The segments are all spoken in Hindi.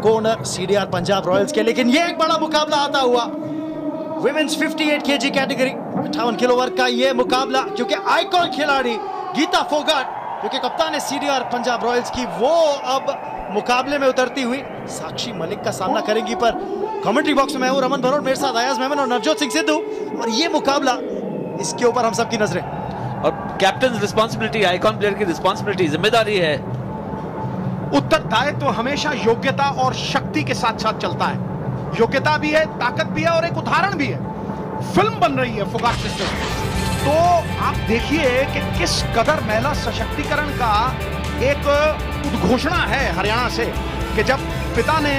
कॉर्नर सीडीआर पंजाब रॉयल्स के। लेकिन ये एक बड़ा मुकाबला आता हुआ विमेंस 58 केजी कैटेगरी 58 किलो वर्ग का ये मुकाबला, क्योंकि आइकॉन खिलाड़ी गीता फोगाट जो कि कप्तान है सीडीआर पंजाब रॉयल्स की, वो अब मुकाबले में उतरती हुई साक्षी मलिक का सामना करेंगी। पर कमेंट्री बॉक्स में मैं हूं रमन भरोट, मेरे साथ अयाज मेमन और नवजोत सिंह सिद्धू, और ये मुकाबला, इसके ऊपर हम सबकी नजरें। और कैप्टन रिस्पांसिबिलिटी, आइकॉन प्लेयर की रिस्पांसिबिलिटी, जिम्मेदारी है। उत्तरदायित्व तो हमेशा योग्यता और शक्ति के साथ साथ चलता है। योग्यता भी है, ताकत भी है और एक उदाहरण भी है। फिल्म बन रही है फोगाट सिस्टर्स, तो आप देखिए कि किस कदर महिला सशक्तिकरण का एक उद्घोषणा है हरियाणा से, कि जब पिता ने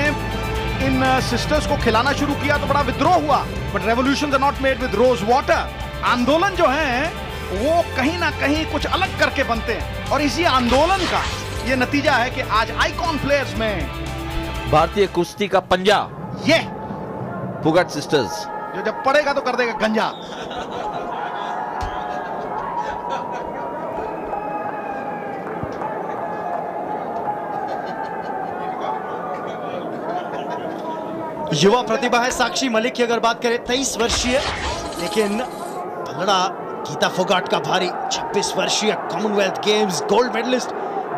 इन सिस्टर्स को खिलाना शुरू किया तो बड़ा विद्रोह हुआ, but revolutions are not made with rose water. आंदोलन जो है वो कहीं ना कहीं कुछ अलग करके बनते हैं, और इसी आंदोलन का ये नतीजा है कि आज आइकॉन प्लेयर्स में भारतीय कुश्ती का पंजा, ये फोगाट सिस्टर्स, जो जब पड़ेगा तो कर देगा गंजा। युवा प्रतिभा है साक्षी मलिक की अगर बात करें, 23 वर्षीय, लेकिन भंगड़ा गीता फोगाट का भारी 26 वर्षीय Commonwealth Games gold medallist,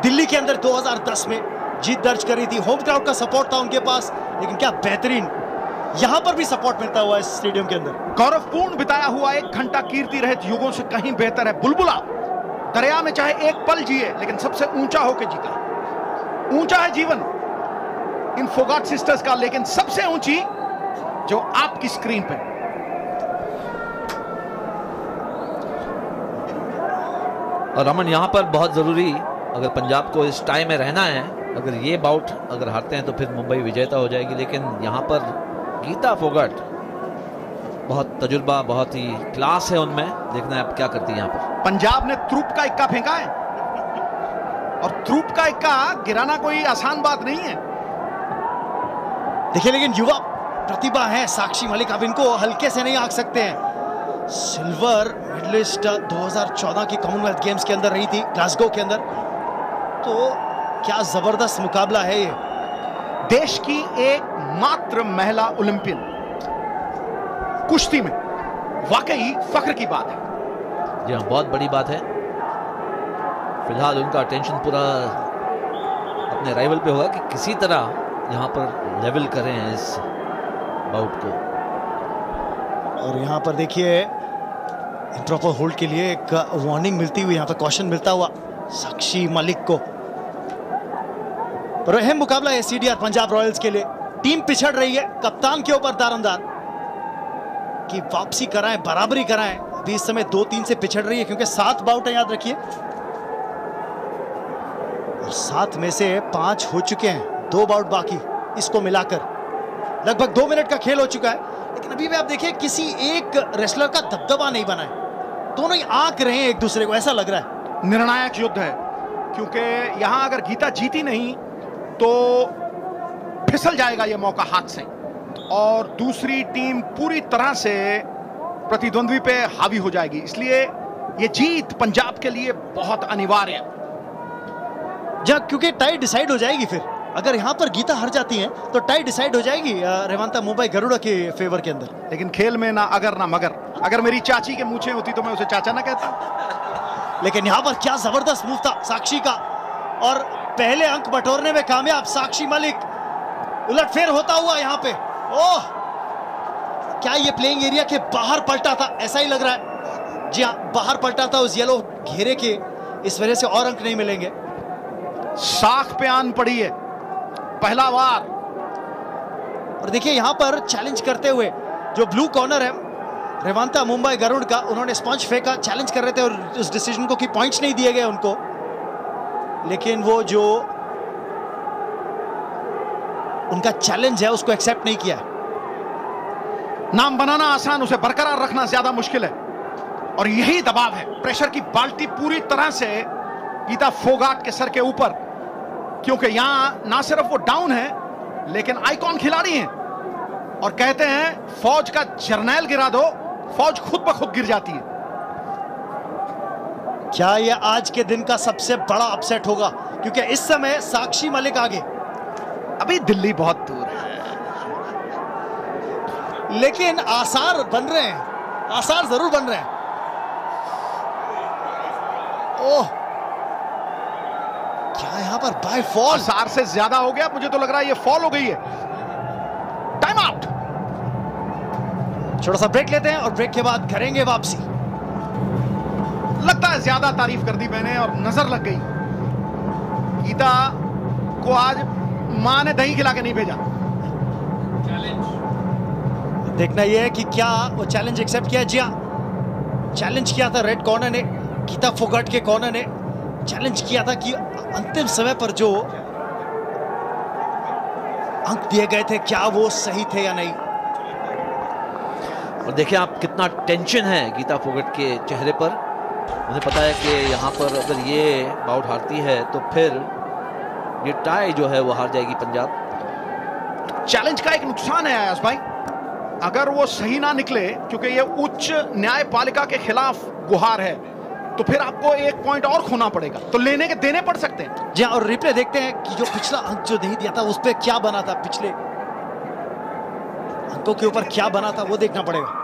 Delhi के अंदर 2010 में जीत दर्ज करी थी। होम क्राउड का सपोर्ट था उनके पास, लेकिन क्या बेहतरीन यहां पर भी सपोर्ट मिलता हुआ इस स्टेडियम के अंदर। गौरवपूर्ण बिताया हुआ 1 घंटा कीर्ति रहित युगों से कहीं बेहतर है। बुलबुला दरिया में चाहे एक पल जिए, लेकिन सबसे ऊंचा होकर जीता। ऊंचा है जीवन इन फोगाट सिस्टर्स का, लेकिन सबसे ऊंची जो आपकी स्क्रीन पे। और रमन, यहां पर बहुत जरूरी, अगर पंजाब को इस टाइम में रहना है, अगर ये बाउट अगर हारते हैं तो फिर मुंबई विजेता हो जाएगी। लेकिन यहां पर गीता फोगाट, बहुत तजुर्बा, बहुत ही क्लास है उनमें। देखना है अब क्या करती है यहां पर। पंजाब ने त्रुप का इक्का फेंका है, और त्रुप का इक्का गिराना कोई आसान बात नहीं है। देखिए, लेकिन युवा प्रतिभा है साक्षी मलिक, अब इनको हल्के से नहीं आंक सकते हैं। सिल्वर मेडलिस्ट 2014 की कॉमनवेल्थ गेम्स के अंदर रही थी, ग्लासगो के अंदर। तो क्या जबरदस्त मुकाबला है ये। देश की एकमात्र महिला ओलंपियन कुश्ती में, वाकई फख्र की बात है। जी हाँ, बहुत बड़ी बात है। फिलहाल उनका अटेंशन पूरा अपने राइवल पे होगा कि किसी तरह यहाँ पर लेवल करें इस बाउट को। और यहाँ पर देखिए, इम्प्रॉपर होल्ड के लिए एक वार्निंग मिलती हुई, यहाँ पर कॉशन मिलता हुआ साक्षी मलिक को। पर अहम मुकाबला है सीडीआर पंजाब रॉयल्स के लिए। टीम पिछड़ रही है, कप्तान के ऊपर दारोमदार कि वापसी कराएं, बराबरी कराएं। अभी इस समय 2-3 से पिछड़ रही है, क्योंकि 7 बाउट है, याद रखिए, और 7 में से 5 हो चुके हैं, 2 बाउट बाकी। इसको मिलाकर लगभग 2 मिनट का खेल हो चुका है। लेकिन अभी भी आप देखिए, किसी एक रेसलर का दबदबा नहीं बना है, दोनों ही आंक रहे हैं एक दूसरे को, ऐसा लग रहा है। निर्णायक युद्ध है, क्योंकि यहां अगर गीता जीती नहीं तो फिसल जाएगा यह मौका हाथ से, और दूसरी टीम पूरी तरह से प्रतिद्वंद्वी पे हावी हो जाएगी। इसलिए यह जीत पंजाब के लिए बहुत अनिवार्य है, क्योंकि टाई डिसाइड हो जाएगी। फिर अगर यहां पर गीता हार जाती हैं तो टाई डिसाइड हो जाएगी रेवांता मुंबई गरुड़ा के फेवर के अंदर। लेकिन खेल में ना अगर ना मगर। अगर मेरी चाची के मूंछें होती तो मैं उसे चाचा ना कहता। लेकिन यहां पर क्या जबरदस्त मूव था साक्षी का, और पहले अंक बटोरने में कामयाब साक्षी मलिक। उलटफेर होता हुआ यहां पे, ओह, क्या ये प्लेइंग एरिया के बाहर पलटा था? ऐसा ही लग रहा है। जी हाँ, बाहर पलटा था उस येलो घेरे के, इस वजह से और अंक नहीं मिलेंगे। साख पे आन पड़ी है पहला वार। और देखिए, यहां पर चैलेंज करते हुए जो ब्लू कॉर्नर है रेवांता मुंबई गरुड़ का, उन्होंने स्पंज फेंका, चैलेंज कर रहे थे, और उस डिसीजन को कि पॉइंट्स नहीं दिए गए उनको। लेकिन वो जो उनका चैलेंज है उसको एक्सेप्ट नहीं किया। नाम बनाना आसान, उसे बरकरार रखना ज्यादा मुश्किल है, और यही दबाव है। प्रेशर की बाल्टी पूरी तरह से गीता फोगाट के सर के ऊपर, क्योंकि यहां ना सिर्फ वो डाउन है, लेकिन आइकॉन खिलाड़ी हैं, और कहते हैं फौज का जर्नैल गिरा दो, फौज खुद ब खुद गिर जाती है। क्या यह आज के दिन का सबसे बड़ा अपसेट होगा? क्योंकि इस समय साक्षी मलिक आगे, अभी दिल्ली बहुत दूर है, लेकिन आसार बन रहे हैं, आसार जरूर बन रहे हैं। ओह, क्या यहां पर बाय फॉल? आसार से ज्यादा हो गया, मुझे तो लग रहा है ये फॉल हो गई है। Time out. छोटा सा ब्रेक लेते हैं और ब्रेक के बाद करेंगे वापसी। लगता है ज्यादा तारीफ कर दी मैंने और नजर लग गई। गीता को आज मां ने दही खिला के नहीं भेजा। देखना यह है कि क्या वो चैलेंज एक्सेप्ट किया। जी हाँ, चैलेंज किया था रेड कॉर्नर ने, गीता फोगाट के कॉर्नर ने चैलेंज किया था कि अंतिम समय पर जो अंक दिए गए थे क्या वो सही थे या नहीं। और देखिए आप, कितना टेंशन है गीता फोगाट के चेहरे पर। उन्हें पता है कि यहाँ पर अगर ये बाउट हारती है तो फिर ये टाई जो है वो हार जाएगी पंजाब। चैलेंज का एक नुकसान है आयास भाई, अगर वो सही ना निकले, क्योंकि ये उच्च न्यायपालिका के खिलाफ गुहार है, तो फिर आपको एक पॉइंट और खोना पड़ेगा, तो लेने के देने पड़ सकते हैं। जी हाँ, और रिप्ले देखते हैं कि जो पिछला अंक जो नहीं दिया था उस पर क्या बना था, पिछले अंकों के ऊपर क्या बना था वो देखना पड़ेगा।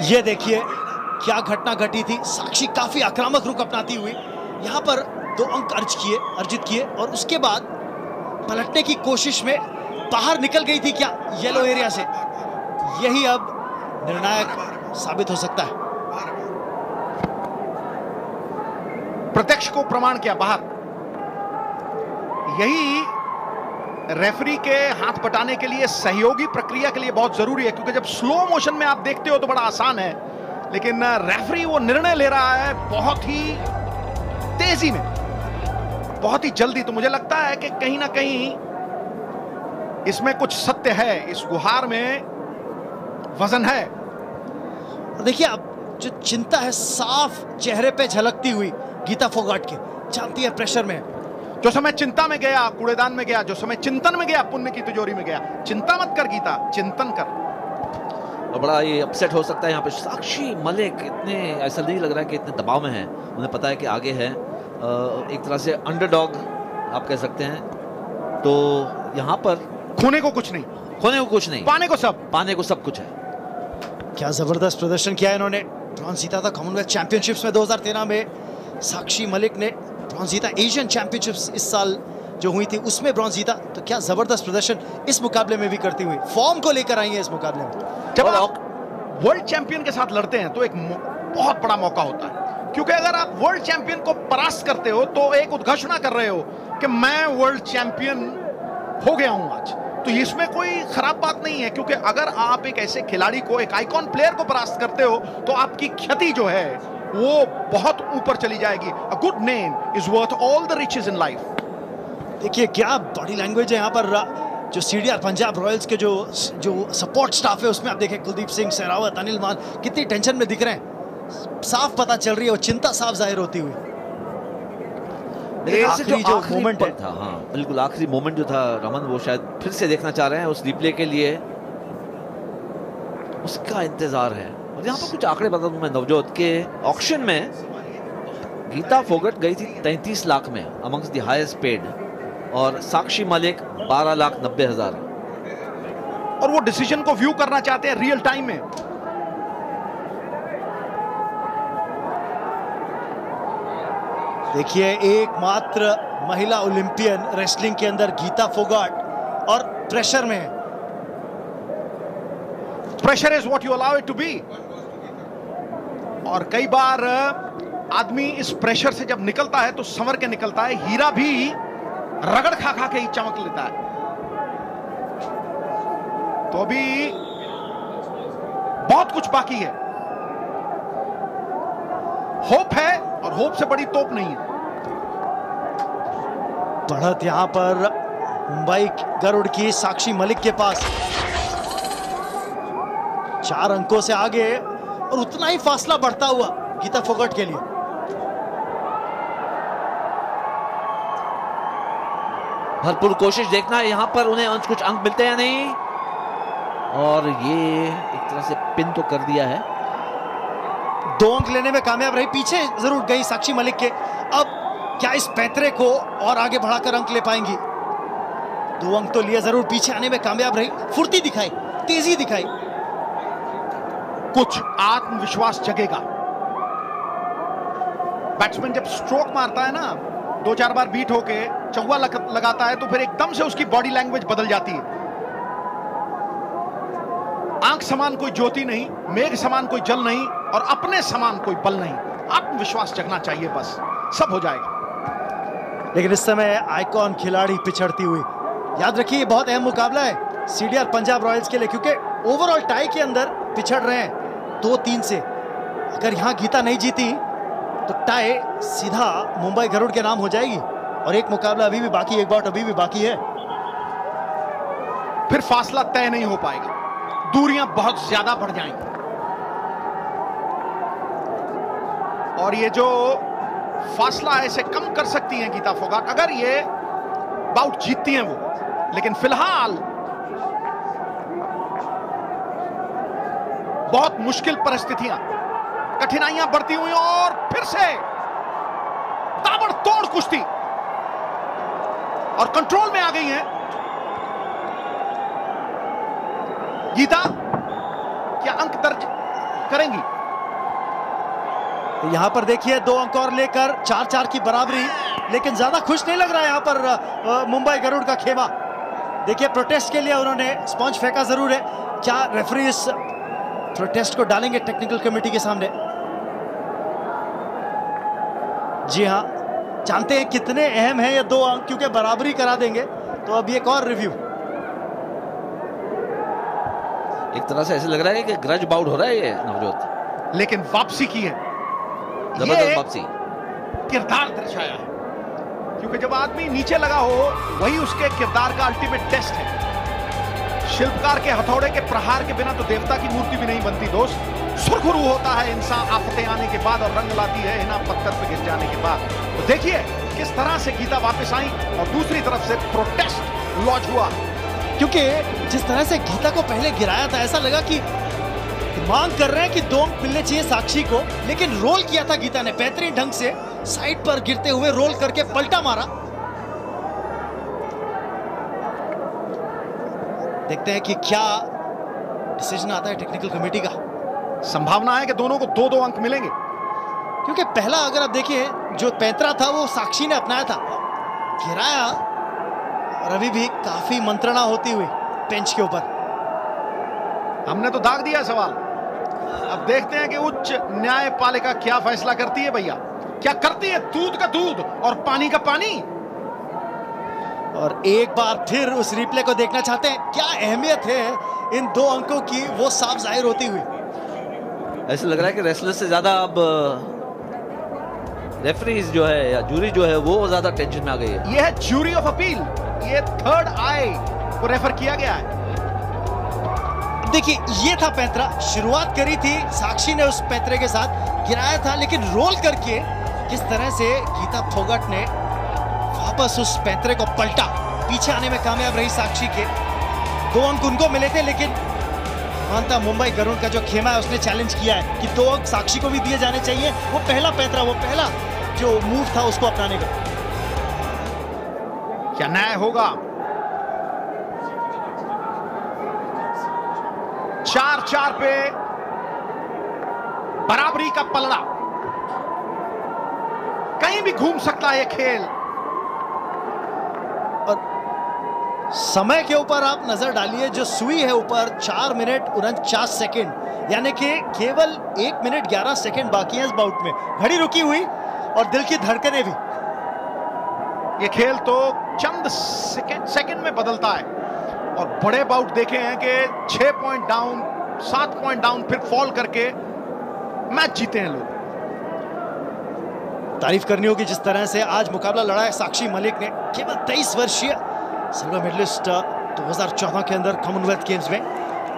ये देखिए क्या घटना घटी थी। साक्षी काफी आक्रामक रुख अपनाती हुई यहां पर 2 अंक अर्जित किए और उसके बाद पलटने की कोशिश में बाहर निकल गई थी क्या येलो एरिया से। यही अब निर्णायक साबित हो सकता है। प्रत्यक्ष को प्रमाण किया बाहर। यही रेफरी के हाथ बटाने के लिए, सहयोगी प्रक्रिया के लिए बहुत जरूरी है, क्योंकि जब स्लो मोशन में आप देखते हो तो बड़ा आसान है, लेकिन रेफरी वो निर्णय ले रहा है बहुत ही तेजी में, बहुत ही जल्दी। तो मुझे लगता है कि कहीं ना कहीं इसमें कुछ सत्य है, इस गुहार में वजन है। देखिए अब जो चिंता है साफ चेहरे पे झलकती हुई गीता फोगाट के, जानती है प्रेशर में। जो समय चिंता में गया कूड़ेदान में गया, जो समय चिंतन में गया पुण्य की तिजोरी में गया। चिंता मत कर गीता, चिंतन कर। और बड़ा ये अपसेट हो सकता है यहाँ पे। साक्षी मलिक इतने, ऐसा नहीं लग रहा है कि इतने दबाव में है। उन्हें पता है कि आगे है, एक तरह से अंडरडॉग आप कह सकते हैं। तो यहाँ पर खोने को कुछ नहीं, खोने को कुछ नहीं, पाने को सब कुछ है। क्या जबरदस्त प्रदर्शन किया इन्होंने। ब्रॉन्ज जीता था कॉमनवेल्थ चैंपियनशिप्स में 2013 में साक्षी मलिक ने ब्रॉन्ज जीता। एशियन चैंपियनशिप्स इस साल जो हुई थी उसमें ब्रॉन्ज जीता। तो क्या जबरदस्त प्रदर्शन इस मुकाबले में भी करती हुई, फॉर्म को लेकर आई है इस मुकाबले में। जब आप वर्ल्ड चैंपियन के साथ लड़ते हैं तो एक बहुत बड़ा मौका होता है, क्योंकि अगर आप वर्ल्ड चैंपियन को परास्त करते हो तो एक उद्घोषणा कर रहे हो कि मैं वर्ल्ड चैंपियन हो गया हूं आज। तो इसमें कोई खराब बात नहीं है, क्योंकि अगर आप एक ऐसे खिलाड़ी को, एक आइकॉन प्लेयर को परास्त करते हो तो आपकी ख्याति जो है वो बहुत ऊपर चली जाएगी। A good name is worth all the riches in life. देखिए क्या बॉडी लैंग्वेज है यहाँ पर। जो सीडीआर पंजाब रॉयल्स के जो सपोर्ट स्टाफ है उसमें आप देखें कुलदीप सिंह, सहरावत, अनिल मान कितनी टेंशन में दिख रहे हैं। साफ पता चल रही है वो चिंता साफ जाहिर होती हुई। आखिरी जो मोमेंट था, हाँ बिल्कुल आखिरी मोमेंट जो था रमन, वो शायद फिर से देखना चाह रहे हैं उस रिप्ले के लिए, उसका इंतजार है। और यहाँ पर कुछ आंकड़े बता दूं मैं नवजोत के, ऑक्शन में गीता फोगाट गई थी 33 लाख में, अमंग्स द हाईएस्ट पेड, और साक्षी मलिक 12,90,000। और वो डिसीजन को व्यू करना चाहते हैं रियल टाइम में। देखिए एकमात्र महिला ओलंपियन रेसलिंग के अंदर गीता फोगाट, और प्रेशर में है। Pressure is what you allow it to be. और कई बार आदमी इस प्रेशर से जब निकलता है तो संवर के निकलता है। हीरा भी रगड़ खा खा के ही चमक लेता है। तो अभी बहुत कुछ बाकी है। होप है, और होप से बड़ी तोप नहीं है। बढ़त यहां पर मुंबई गरुड़ की साक्षी मलिक के पास 4 अंकों से आगे, और उतना ही फासला बढ़ता हुआ गीता फोगाट के लिए। भरपूर कोशिश देखना है यहाँ पर उन्हें कुछ अंक मिलते हैं या नहीं। और ये एक तरह से पिन तो कर दिया है। 2 अंक लेने में कामयाब रही, पीछे जरूर गई साक्षी मलिक के। अब क्या इस पैतरे को और आगे बढ़ाकर अंक ले पाएंगी? 2 अंक तो लिए, जरूर पीछे आने में कामयाब रही, फुर्ती दिखाई, तेजी दिखाई, कुछ आत्मविश्वास जगेगा। बैट्समैन जब स्ट्रोक मारता है ना, 2-4 बार बीट होके चौवा लगाता है, तो फिर एकदम से उसकी बॉडी लैंग्वेज बदल जाती है। आंख समान कोई ज्योति नहीं, मेघ समान कोई जल नहीं, और अपने समान कोई बल नहीं। आत्मविश्वास जगना चाहिए, बस सब हो जाएगा। लेकिन इस समय आइकॉन खिलाड़ी पिछड़ती हुई। याद रखिए, बहुत अहम मुकाबला है सीडीआर पंजाब रॉयल्स के लिए, क्योंकि ओवरऑल टाई के अंदर पिछड़ रहे हैं 2-3 से। अगर यहां गीता नहीं जीती तो टाई सीधा मुंबई गरुड़ के नाम हो जाएगी, और एक मुकाबला अभी भी बाकी, एक बाउट अभी भी बाकी है। फिर फासला तय नहीं हो पाएगा, दूरियां बहुत ज्यादा बढ़ जाएंगी। और ये जो फासला है इसे कम कर सकती हैं गीता फोगाट, अगर ये बाउट जीतती हैं वो। लेकिन फिलहाल बहुत मुश्किल परिस्थितियां, कठिनाइयां बढ़ती हुई, और फिर से ताबड़तोड़ कुश्ती, और कंट्रोल में आ गई हैं गीता। क्या अंक दर्ज करेंगी? यहां पर देखिए 2 अंक और लेकर 4-4 की बराबरी, लेकिन ज्यादा खुश नहीं लग रहा है यहां पर मुंबई गरुड़ का खेमा। देखिए, प्रोटेस्ट के लिए उन्होंने स्पंज फेंका जरूर है। क्या रेफरी इस प्रोटेस्ट को डालेंगे टेक्निकल कमेटी के सामने? जी हां, जानते हैं कितने अहम हैं ये 2 अंक, क्योंकि बराबरी करा देंगे। तो अभी एक और रिव्यू। एक तरह से ऐसे लग रहा है कि ग्रज बाउट हो रहा है ये नवजोत, लेकिन वापसी की है, जबरदस्त वापसी, किरदार दर्शाया है। क्योंकि जब आदमी नीचे लगा हो, वही उसके किरदार का अल्टीमेट टेस्ट है। शिल्पकार के हथौड़े के प्रहार के बिना तो देवता की मूर्ति भी नहीं बनती दोस्त। सुरखुरू होता है इंसान आफतें आने के बाद, और रंग लाती है हिना पत्थर पे गिर जाने के बाद। तो देखिए किस तरह से गीता वापस आई, और दूसरी तरफ से प्रोटेस्ट लॉन्च हुआ। क्योंकि जिस तरह से गीता को पहले गिराया था, ऐसा लगा कि मांग कर रहे हैं कि 2 अंक मिलने चाहिए साक्षी को, लेकिन रोल किया था गीता ने बेहतरीन ढंग से, साइड पर गिरते हुए रोल करके पलटा मारा। देखते हैं कि क्या डिसीजन आता है टेक्निकल कमेटी का। संभावना है कि दोनों को 2-2 अंक मिलेंगे, क्योंकि पहला अगर आप देखिए जो पैंतरा था वो साक्षी ने अपनाया था, गिराया, और अभी भी काफी मंत्रणा होती हुई बेंच के ऊपर। हमने तो दाग दिया सवाल, अब देखते हैं कि उच्च न्यायपालिका क्या फैसला करती है। भैया क्या करती है? दूध का दूध और पानी का पानी। और एक बार फिर उस रिप्ले को देखना चाहते हैं, क्या अहमियत है इन 2 अंकों की, वो साफ जाहिर होती हुई। ऐसे लग रहा है कि रेसलर से ज्यादा अब रेफरीज जो है या जूरी जो है वो ज्यादा टेंशन में आ गई है। यह है ज्यूरी ऑफ अपील, ये थर्ड आई को रेफर किया गया है। देखिए, ये था पैंतरा, शुरुआत करी थी साक्षी ने उस पैंतरे के साथ, गिराया था, लेकिन रोल करके किस तरह से गीता फोगाट ने वापस उस पैंतरे को पलटा, पीछे आने में कामयाब रही साक्षी के। 2 अंक उनको मिले थे, लेकिन मानता मुंबई गरुड़ का जो खेमा है उसने चैलेंज किया है कि 2 अंक साक्षी को भी दिए जाने चाहिए। वो पहला पैंतरा, वो पहला जो मूव था उसको अपनाने का। क्या न्याय होगा? 4-4 पे बराबरी का पलड़ा, कहीं भी घूम सकता है ये खेल। और समय के ऊपर आप नजर डालिए, जो सुई है ऊपर 4 मिनट 49 सेकेंड, यानी कि केवल 1 मिनट 11 सेकेंड बाकी है इस बाउट में। घड़ी रुकी हुई और दिल की धड़कनें भी। ये खेल तो चंद सेकेंड में बदलता है, और बड़े बाउट देखे हैं कि 6 पॉइंट डाउन, 7 पॉइंट डाउन, फिर फॉल करके मैच जीते हैं लोग। तारीफ करनी होगी जिस तरह से आज मुकाबला लड़ा है साक्षी मलिक ने। केवल 23 वर्षीय सिल्वर मेडलिस्ट 2014 के अंदर कॉमनवेल्थ गेम्स में,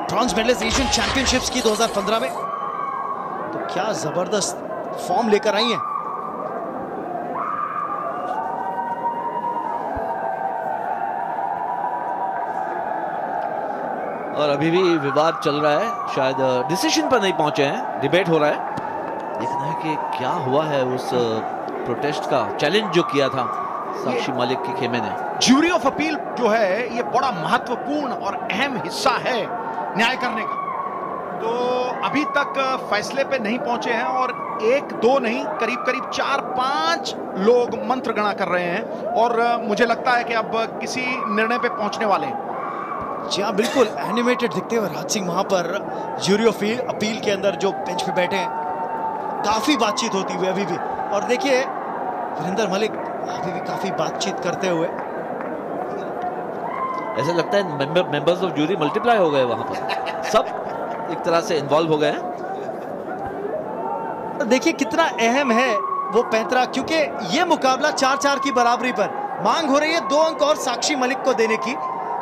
ब्रॉन्ज मेडलिस्ट एशियन चैंपियनशिप्स की 2015 में। तो क्या जबरदस्त फॉर्म लेकर आई हैं। और अभी भी विवाद चल रहा है, शायद डिसीजन पर नहीं पहुंचे हैं, डिबेट हो रहा है। देखना है कि क्या हुआ है उस प्रोटेस्ट का चैलेंज जो किया था साक्षी मलिक के खेमे ने। ज्यूरी ऑफ अपील जो है ये बड़ा महत्वपूर्ण और अहम हिस्सा है न्याय करने का। तो अभी तक फैसले पे नहीं पहुंचे हैं और एक दो नहीं, करीब करीब 4-5 लोग मंत्र गणा कर रहे हैं और मुझे लगता है कि अब किसी निर्णय पे पहुंचने वाले हैं। जी हाँ, बिल्कुल एनिमेटेड दिखते हुए राज सिंह वहां पर ज्यूरी ऑफ अपील के अंदर जो बेंच पे बैठे हैं, काफी बातचीत होती हुई अभी भी। और देखिए वीरेंद्र मलिक अभी भी काफी बातचीत करते हुए। ऐसा लगता है मेंबर्स ऑफ ज्यूरी मल्टीप्लाई हो गए वहां पर, सब एक तरह से इन्वॉल्व हो गए हैं। देखिए कितना अहम है वो 35, क्योंकि ये मुकाबला 4-4 की बराबरी पर। मांग हो रही है 2 अंक और साक्षी मलिक को देने की,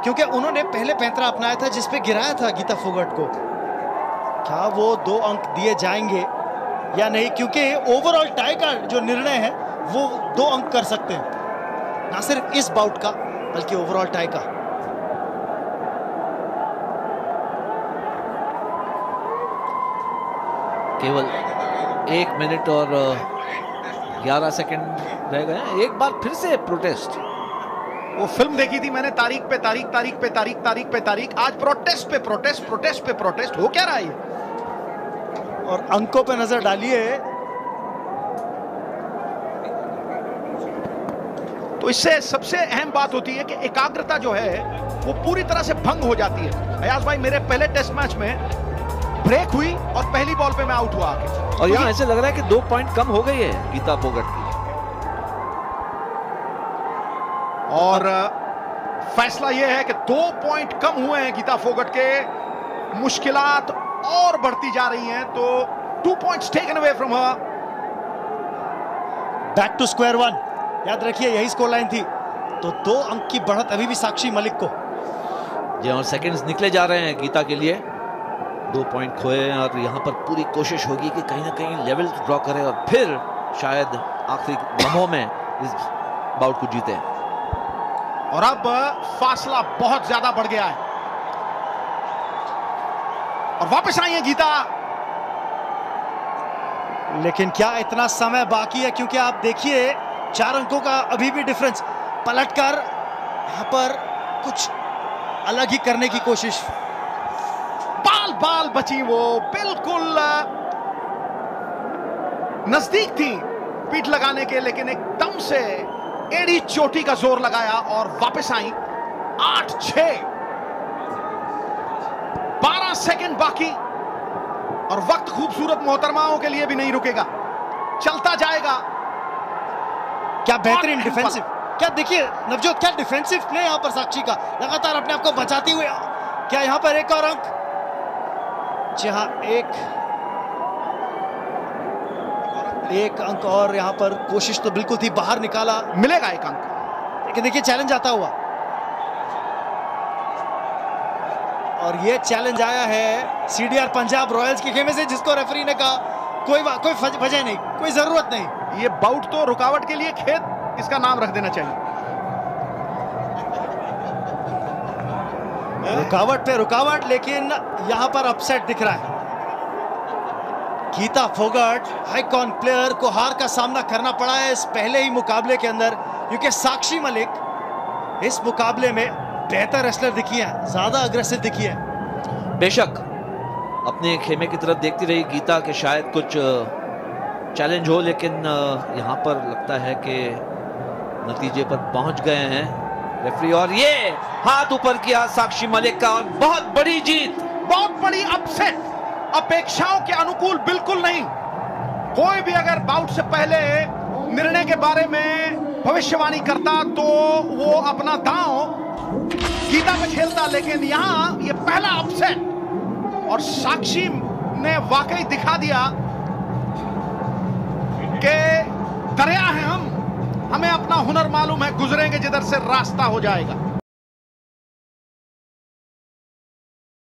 क्योंकि उन्होंने पहले 35 अपनाया था जिसपे गिराया था गीता फोगाट को। क्या वो 2 अंक दिए जाएंगे या नहीं, क्योंकि ओवरऑल टाई का जो निर्णय है वो 2 अंक कर सकते हैं, ना सिर्फ इस बाउट का बल्कि ओवरऑल टाई का। केवल 1 मिनट और 11 सेकंड रह गए। एक बार फिर से प्रोटेस्ट। वो फिल्म देखी थी मैंने, तारीख पे तारीख, तारीख पे तारीख, तारीख पे तारीख। आज प्रोटेस्ट पे प्रोटेस्ट, प्रोटेस्ट पे प्रोटेस्ट। हो क्या रहा है? और अंकों पे नजर डालिए तो इससे सबसे अहम बात होती है कि एकाग्रता जो है वो पूरी तरह से भंग हो जाती है। अयाज भाई, मेरे पहले टेस्ट मैच में ब्रेक हुई और पहली बॉल पे मैं आउट हुआ आके। और यहाँ ऐसे लग रहा है कि 2 पॉइंट कम हो गई है गीता फोगाट की। और फैसला यह है कि 2 पॉइंट कम हुए हैं गीता फोगाट के। मुश्किलात और बढ़ती जा रही हैं, तो 2 points taken away from her. Back to square 1। याद रखिए यही स्कोर लाइन थी, तो 2 अंक की बढ़त अभी भी साक्षी मलिक को। जी और सेकंड्स निकले जा रहे हैं गीता के लिए। 2 पॉइंट खोए और यहाँ पर पूरी कोशिश होगी कि कहीं ना कहीं लेवल ड्रॉ करे और फिर शायद आखिरी लम्हों में इस बाउट को जीते। और अब फासला बहुत ज्यादा बढ़ गया है और वापस आई है गीता। लेकिन क्या इतना समय बाकी है? क्योंकि आप देखिए 4 अंकों का अभी भी डिफरेंस। पलटकर यहां पर कुछ अलग ही करने की कोशिश। बाल बाल बची, वो बिल्कुल नजदीक थी पीठ लगाने के, लेकिन एकदम से एड़ी चोटी का जोर लगाया और वापस आई। 8-6, 12 सेकंड बाकी और वक्त खूबसूरत मोहतरमाओं के लिए भी नहीं रुकेगा, चलता जाएगा। क्या बेहतरीन डिफेंसिव, क्या देखिए नवजोत, क्या डिफेंसिव प्ले यहां पर साक्षी का, लगातार अपने आप को बचाते हुए। क्या यहां पर एक और अंक? जी हाँ, एक अंक और यहां पर कोशिश तो बिल्कुल थी, बाहर निकाला, मिलेगा 1 अंक। लेकिन देखिए चैलेंज आता हुआ, और ये चैलेंज आया है सीडीआर पंजाब रॉयल्स के खेमे से, जिसको रेफरी ने कहा कोई वजह नहीं, कोई जरूरत नहीं। ये बाउट तो रुकावट के लिए खेत, इसका नाम रख देना चाहिए। रुकावट पे रुकावट, लेकिन यहां पर अपसेट दिख रहा है। गीता फोगाट आइकॉन प्लेयर को हार का सामना करना पड़ा है इस पहले ही मुकाबले के अंदर, क्योंकि साक्षी मलिक इस मुकाबले में बेहतर रेसलर दिखी है, ज्यादा अग्रेसिव दिखी है। बेशक अपने खेमे की तरफ देखती रही गीता के शायद कुछ चैलेंज हो, लेकिन यहाँ पर लगता है कि नतीजे पर पहुंच गए हैं रेफरी, और ये हाथ ऊपर किया साक्षी मलिक का, और बहुत बड़ी जीत, बहुत बड़ी अपसेट, अपेक्षाओं के अनुकूल बिल्कुल नहीं। कोई भी अगर बाउट से पहले निर्णय के बारे में भविष्यवाणी करता तो वो अपना दांव गीता पे खेलता, लेकिन यहां ये पहला अपसेट, और साक्षी ने वाकई दिखा दिया कि दरिया है हम, हमें अपना हुनर मालूम है, गुजरेंगे जिधर से रास्ता हो जाएगा।